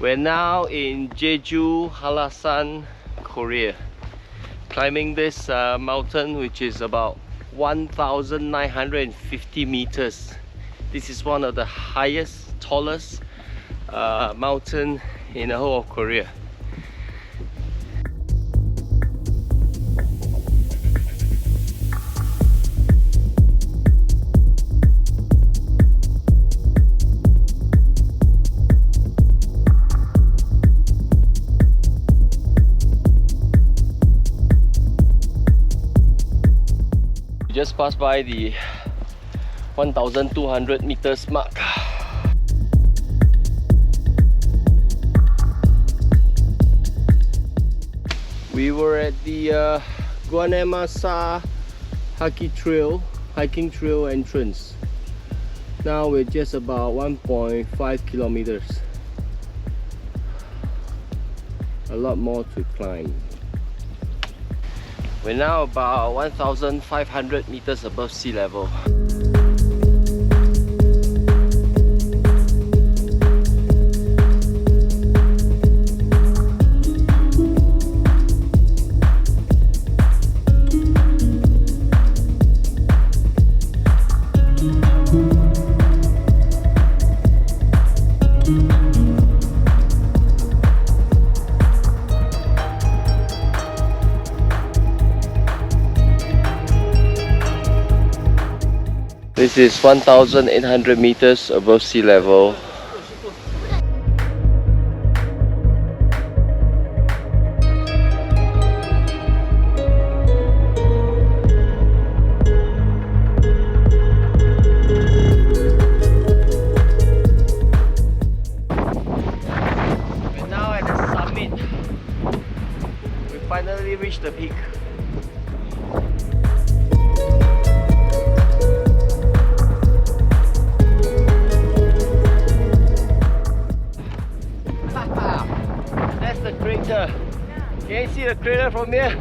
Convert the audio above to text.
We're now in Jeju, Hallasan, Korea. Climbing this mountain, which is about 1,950 meters. This is one of the highest, tallest mountain in the whole of Korea. We just passed by the 1,200 meters mark. We were at the Guanemasa hiking trail entrance. Now we're just about 1.5 kilometers. A lot more to climb. We're now about 1,500 meters above sea level. This is 1,800 meters above sea level. We're now at the summit. We finally reached the peak. That's the crater. Can you see the crater from here?